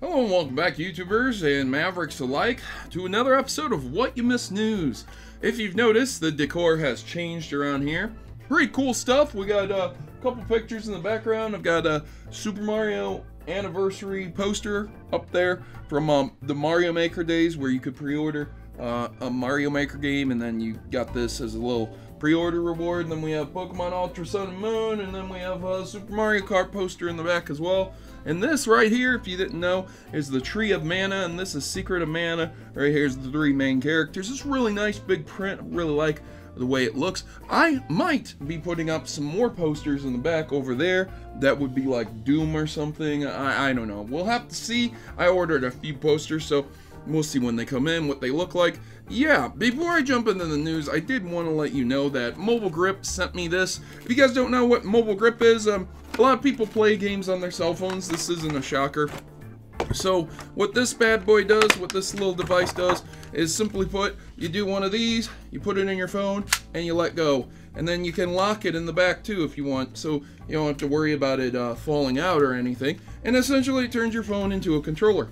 Hello and welcome back, YouTubers and Mavericks alike, to another episode of What You Missed News. If you've noticed, the decor has changed around here. Pretty cool stuff. We got a couple pictures in the background. I've got a Super Mario anniversary poster up there from the Mario Maker days, where you could pre-order a Mario Maker game, and then you got this as a little pre-order reward. And then we have Pokemon Ultra Sun and Moon, and then we have a Super Mario Kart poster in the back as well. And this right here, if you didn't know, is the Tree of Mana, and this is Secret of Mana. Right here's the three main characters. It's really nice big print. I really like the way it looks. I might be putting up some more posters in the back over there that would be like Doom or something. I don't know. We'll have to see. I ordered a few posters, so we'll see when they come in, what they look like. Yeah, before I jump into the news, I did want to let you know that Mobile Grip sent me this. If you guys don't know what Mobile Grip is, a lot of people play games on their cell phones. This isn't a shocker. So what this bad boy does, what this little device does, is simply put, you do one of these, you put it in your phone, and you let go. And then you can lock it in the back too if you want, so you don't have to worry about it falling out or anything. And essentially it turns your phone into a controller.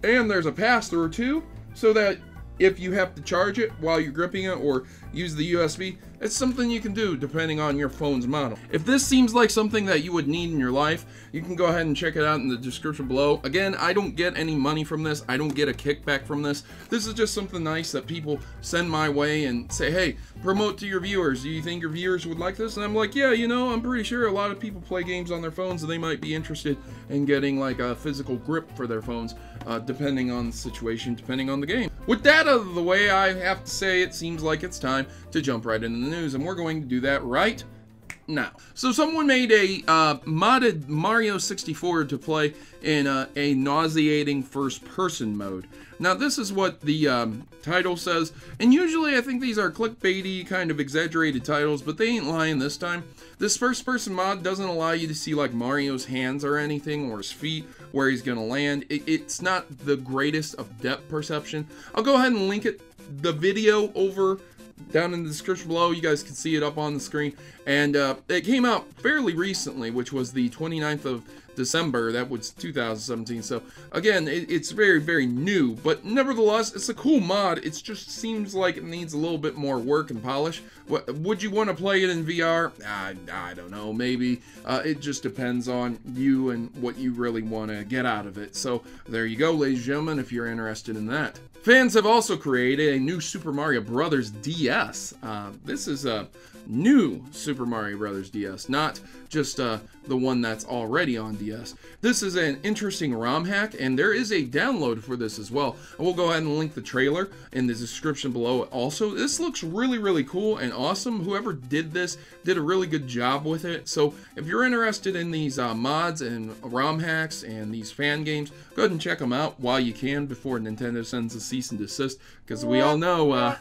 And there's a pass-through too, so that if you have to charge it while you're gripping it or use the USB, it's something you can do depending on your phone's model. If this seems like something that you would need in your life, you can go ahead and check it out in the description below. Again, I don't get any money from this. I don't get a kickback from this. This is just something nice that people send my way and say, hey, promote to your viewers. Do you think your viewers would like this? And I'm like, yeah, you know, I'm pretty sure a lot of people play games on their phones, and they might be interested in getting like a physical grip for their phones, depending on the situation, depending on the game. With that out of the way, I have to say it seems like it's time to jump right into the news, and we're going to do that right now. So someone made a modded Mario 64 to play in a nauseating first-person mode. Now this is what the title says, and usually I think these are clickbaity, kind of exaggerated titles, but they ain't lying this time. This first-person mod doesn't allow you to see like Mario's hands or anything, or his feet, where he's gonna land. It's not the greatest of depth perception. I'll go ahead and link the video over down in the description below. You guys can see it up on the screen, and it came out fairly recently, which was the 29th of December. That was 2017. So again, it's very new, but nevertheless, it's a cool mod. It just seems like it needs a little bit more work and polish. Would you want to play it in VR? I don't know, maybe. It just depends on you and what you really want to get out of it. So there you go, ladies and gentlemen, if you're interested in that. Fans have also created a new Super Mario Bros. DS. This is a new Super Mario Bros. DS, not just the one that's already on DS. This is an interesting ROM hack, and there is a download for this as well. I will go ahead and link the trailer in the description below also. This looks really cool and awesome. Whoever did this did a really good job with it. So if you're interested in these mods and ROM hacks and these fan games, go ahead and check them out while you can before Nintendo sends a cease and desist, because we all know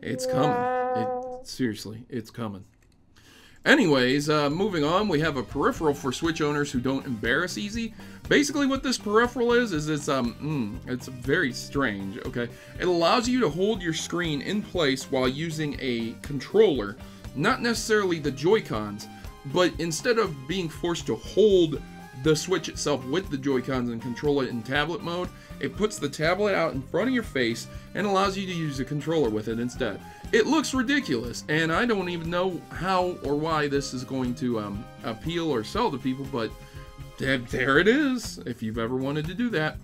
it's coming. Seriously, it's coming. Anyways, moving on, we have a peripheral for Switch owners who don't embarrass easy. Basically what this peripheral is it's very strange, okay? It allows you to hold your screen in place while using a controller, not necessarily the Joy-Cons, but instead of being forced to hold the Switch itself with the Joy-Cons and control it in tablet mode, it puts the tablet out in front of your face and allows you to use a controller with it instead. It looks ridiculous, and I don't even know how or why this is going to appeal or sell to people, but there it is, if you've ever wanted to do that.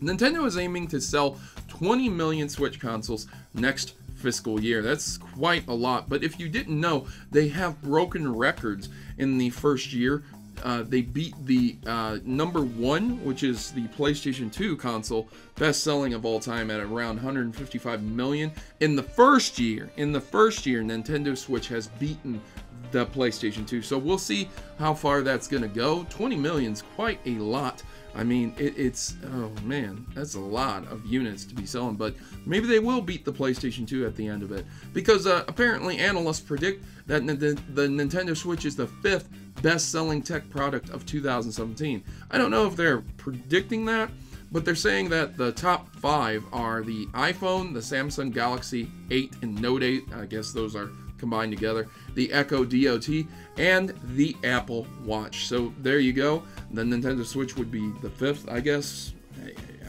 Nintendo is aiming to sell 20 million Switch consoles next fiscal year. That's quite a lot, but if you didn't know, they have broken records in the first year. They beat the #1, which is the PlayStation 2 console, best-selling of all time, at around 155 million. In the first year, Nintendo Switch has beaten the PlayStation 2. So we'll see how far that's going to go. 20 million is quite a lot. I mean, it's, oh man, that's a lot of units to be selling, but maybe they will beat the PlayStation 2 at the end of it, because apparently analysts predict that the Nintendo Switch is the 5th best-selling tech product of 2017. I don't know if they're predicting that, but they're saying that the top 5 are the iPhone, the Samsung Galaxy 8 and Note 8. I guess those are combined together, the Echo Dot, and the Apple Watch. So there you go. The Nintendo Switch would be the 5th, I guess.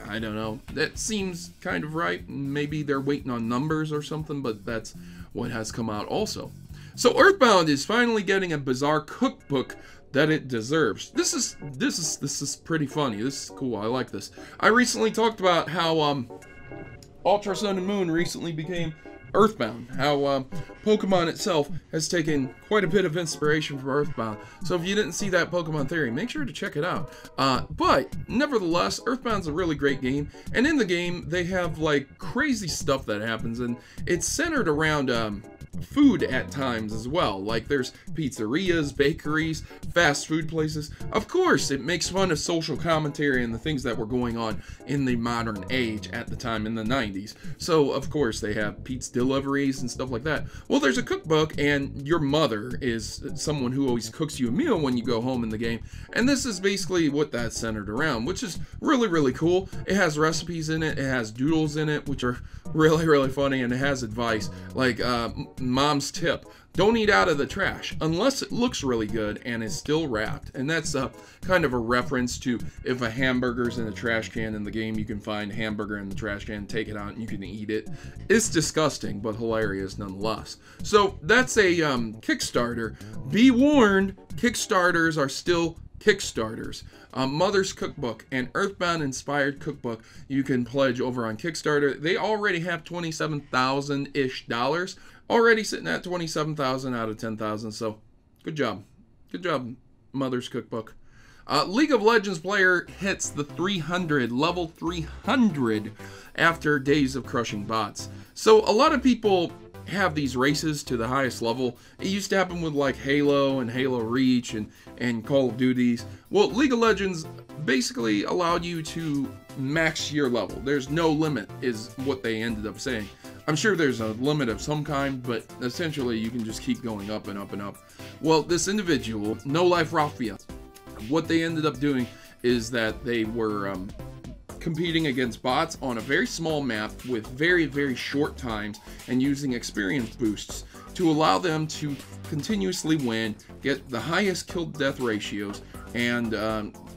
I don't know. That seems kind of right. Maybe they're waiting on numbers or something, but that's what has come out also. So Earthbound is finally getting a bizarre cookbook that it deserves. This is pretty funny. This is cool. I like this. I recently talked about how Ultra Sun and Moon recently became Earthbound, how Pokemon itself has taken quite a bit of inspiration from Earthbound. So if you didn't see that Pokemon Theory, make sure to check it out. But nevertheless, Earthbound's a really great game, and in the game they have like crazy stuff that happens, and it's centered around food at times as well. Like there's pizzerias, bakeries, fast food places. Of course, it makes fun of social commentary and the things that were going on in the modern age at the time in the 90s. So of course they have pizza deliveries and stuff like that. Well, there's a cookbook, and your mother is someone who always cooks you a meal when you go home in the game, and this is basically what that's centered around, which is really, really cool. It has recipes in it, it has doodles in it, which are really, really funny, and it has advice like mom's tip: don't eat out of the trash unless it looks really good and is still wrapped. And that's kind of a reference to if a hamburger's in a trash can in the game, you can find hamburger in the trash can, take it out, and you can eat it. It's disgusting, but hilarious nonetheless. So that's a Kickstarter. Be warned, Kickstarters are still Kickstarters. Mother's Cookbook, an Earthbound inspired cookbook, you can pledge over on Kickstarter. They already have $27,000-ish. Already sitting at 27,000 out of 10,000, so good job. Good job, Mother's Cookbook. League of Legends player hits the level 300 after days of crushing bots. So a lot of people have these races to the highest level. It used to happen with like Halo and Halo Reach and Call of Duties. Well, League of Legends basically allowed you to max your level. There's no limit is what they ended up saying. I'm sure there's a limit of some kind, but essentially you can just keep going up and up and up. Well, this individual, No Life Rafia, what they ended up doing is that they were competing against bots on a very small map with very, very short times and using experience boosts to allow them to continuously win, get the highest kill death ratios, and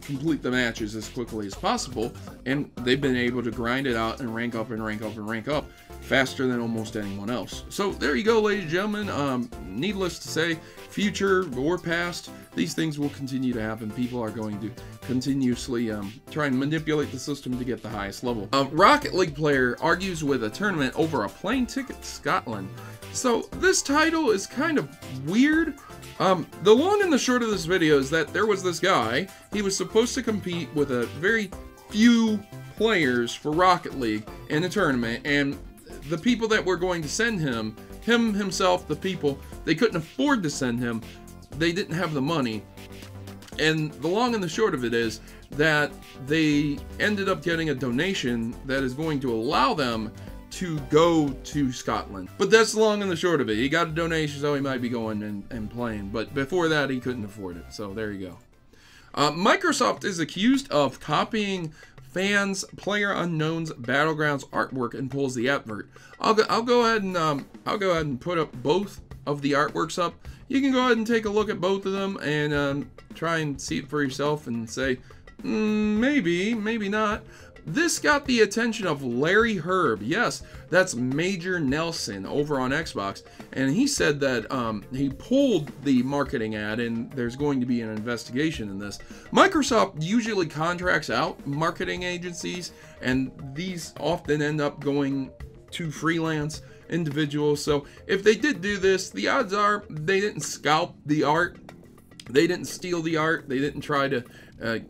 complete the matches as quickly as possible. And they've been able to grind it out and rank up and rank up and rank up faster than almost anyone else. So there you go, ladies and gentlemen. Needless to say, future or past, these things will continue to happen. People are going to continuously try and manipulate the system to get the highest level. A Rocket League player argues with a tournament over a plane ticket to Scotland. So this title is kind of weird. The long and the short of this video is that there was this guy. He was supposed to compete with a very few players for Rocket League in a tournament, and the people that were going to send him himself, the people, they couldn't afford to send him. They didn't have the money. And the long and the short of it is that they ended up getting a donation that is going to allow them to go to Scotland. But that's the long and the short of it. He got a donation, so he might be going and playing. But before that, he couldn't afford it. So there you go. Microsoft is accused of copying fans PlayerUnknown's Battlegrounds artwork and pulls the advert. I'll go ahead and put up both of the artworks up. You can go ahead and take a look at both of them and try and see it for yourself and say, maybe, maybe not. This got the attention of Larry Herb. Yes, that's Major Nelson over on Xbox. And he said that he pulled the marketing ad and there's going to be an investigation in this. Microsoft usually contracts out marketing agencies, and these often end up going to freelance individuals. So if they did do this, the odds are they didn't scalp the art. They didn't steal the art. They didn't try to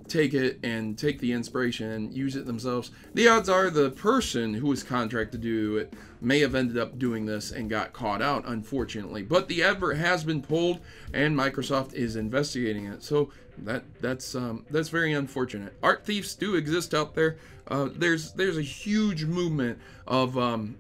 take it and take the inspiration and use it themselves. The odds are the person who was contracted to do it may have ended up doing this and got caught out, unfortunately. But the advert has been pulled, and Microsoft is investigating it. So that's very unfortunate. Art thieves do exist out there. There's a huge movement of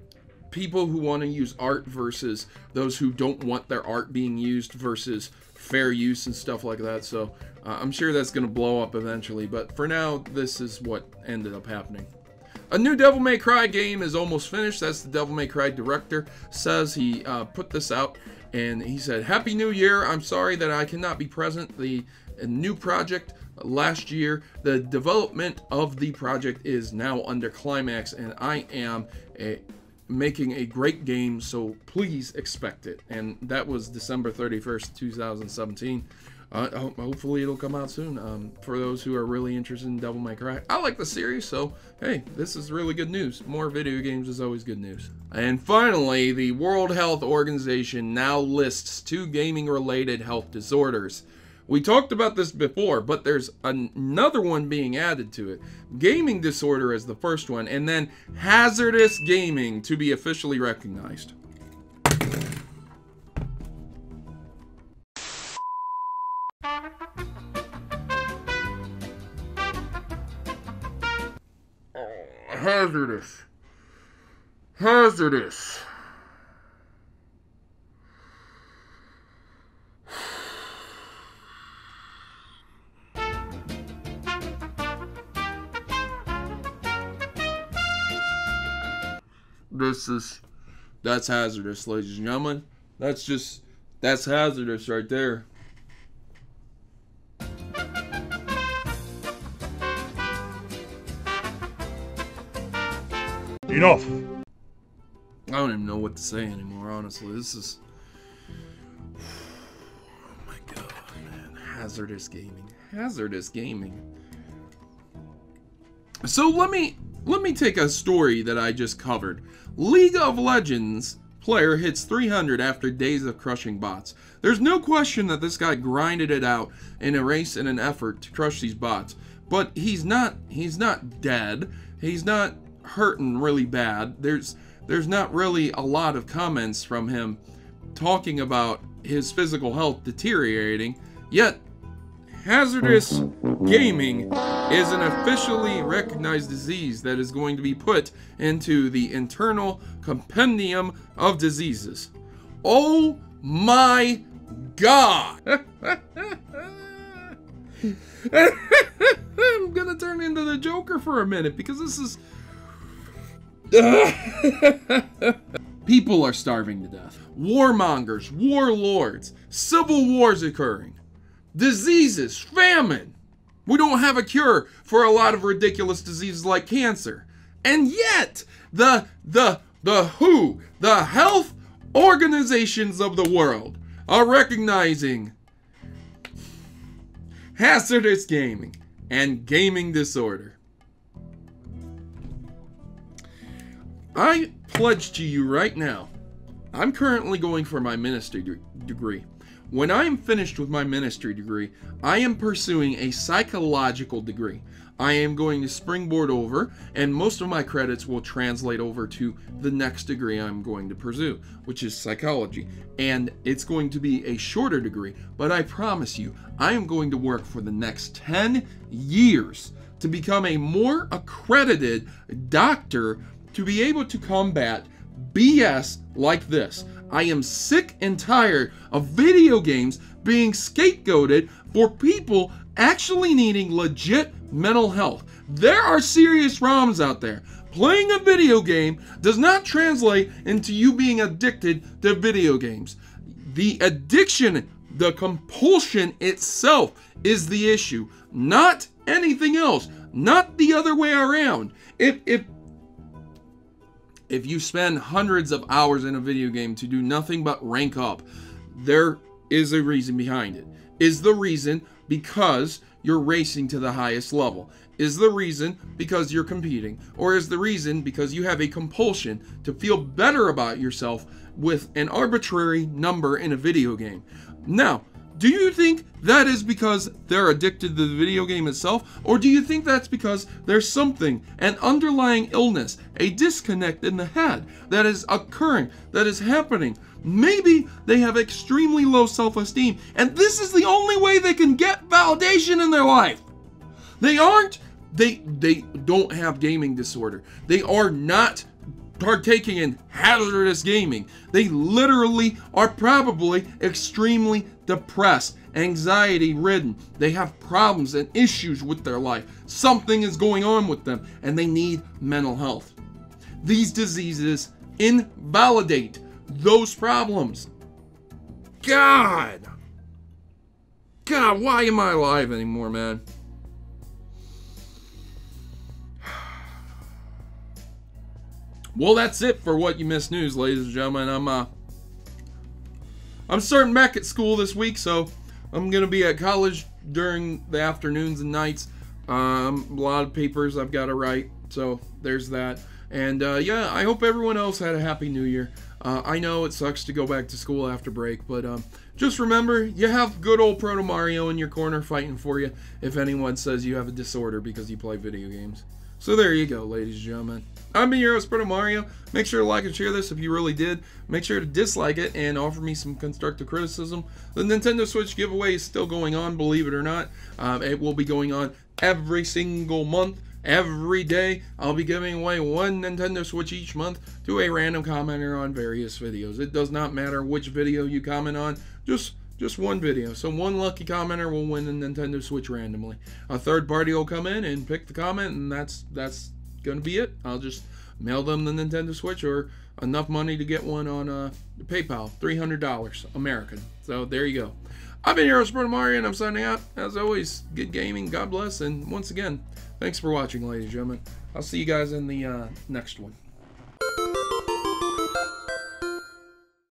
people who want to use art versus those who don't want their art being used versus fair use and stuff like that. So I'm sure that's going to blow up eventually, but for now, this is what ended up happening. A new Devil May Cry game is almost finished. That's the Devil May Cry director says. He put this out, And he said, "Happy New Year. I'm sorry that I cannot be present. The new project last year, the development of the project is now under climax, and I am making a great game, so please expect it." And that was December 31st, 2017. Hopefully it'll come out soon. For those who are really interested in Devil May Cry, I like the series, so hey, this is really good news. More video games is always good news. And finally, the World Health Organization now lists 2 gaming-related health disorders. We talked about this before, but there's another one being added to it. Gaming disorder is the first one, and then hazardous gaming to be officially recognized. Hazardous. Hazardous. That's hazardous, ladies and gentlemen. That's hazardous right there. Enough. I don't even know what to say anymore, honestly. This is... Oh my god, man. Hazardous gaming. Hazardous gaming. So let me take a story that I just covered. League of Legends player hits 300 after days of crushing bots. There's no question that this guy grinded it out in a race and an effort to crush these bots. But he's not dead. He's not hurting really bad. There's not really a lot of comments from him talking about his physical health deteriorating. Yet hazardous gaming is an officially recognized disease that is going to be put into the internal compendium of diseases. Oh my god! I'm gonna turn into the Joker for a minute because this is... People are starving to death. Warmongers, warlords, civil wars occurring. Diseases, famine. We don't have a cure for a lot of ridiculous diseases like cancer. And yet, the WHO, the health organizations of the world, are recognizing hazardous gaming and gaming disorder. I pledge to you right now, I'm currently going for my ministry degree. When I am finished with my ministry degree, I am pursuing a psychological degree. I am going to springboard over, and most of my credits will translate over to the next degree I'm going to pursue, which is psychology. And it's going to be a shorter degree, but I promise you, I am going to work for the next 10 years to become a more accredited doctor to be able to combat BS like this. I am sick and tired of video games being scapegoated for people actually needing legit mental health. There are serious problems out there. Playing a video game does not translate into you being addicted to video games. The addiction, the compulsion itself is the issue, not anything else, not the other way around. If you spend hundreds of hours in a video game to do nothing but rank up, there is a reason behind it. Is the reason because you're racing to the highest level? Is the reason because you're competing? Or is the reason because you have a compulsion to feel better about yourself with an arbitrary number in a video game? Now, do you think that is because they're addicted to the video game itself? Or do you think that's because there's something, an underlying illness, a disconnect in the head that is occurring, that is happening? Maybe they have extremely low self-esteem, and this is the only way they can get validation in their life. They don't have gaming disorder. They are not partaking in hazardous gaming. They literally are probably extremely depressed, anxiety ridden. They have problems and issues with their life. Something is going on with them and they need mental health. These diseases invalidate those problems. God! God, why am I alive anymore, man? Well, that's it for What You Missed News, ladies and gentlemen. I'm starting back at school this week, so I'm going to be at college during the afternoons and nights. A lot of papers I've got to write, so there's that. And yeah, I hope everyone else had a happy new year. I know it sucks to go back to school after break, but just remember, you have good old Protomario in your corner fighting for you if anyone says you have a disorder because you play video games. So there you go, ladies and gentlemen. I've been your host, Protomario. Make sure to like and share this if you really did. Make sure to dislike it and offer me some constructive criticism. The Nintendo Switch giveaway is still going on, believe it or not. It will be going on every single month. Every day, I'll be giving away one Nintendo Switch each month to a random commenter on various videos. It does not matter which video you comment on, just one video. So one lucky commenter will win a Nintendo Switch randomly. A third party will come in and pick the comment, and that's going to be it. I'll just mail them the Nintendo Switch or enough money to get one on PayPal. $300 American. So there you go. I've been your host, Protomario, and I'm signing out. As always, good gaming, God bless, and once again, thanks for watching, ladies and gentlemen. I'll see you guys in the next one.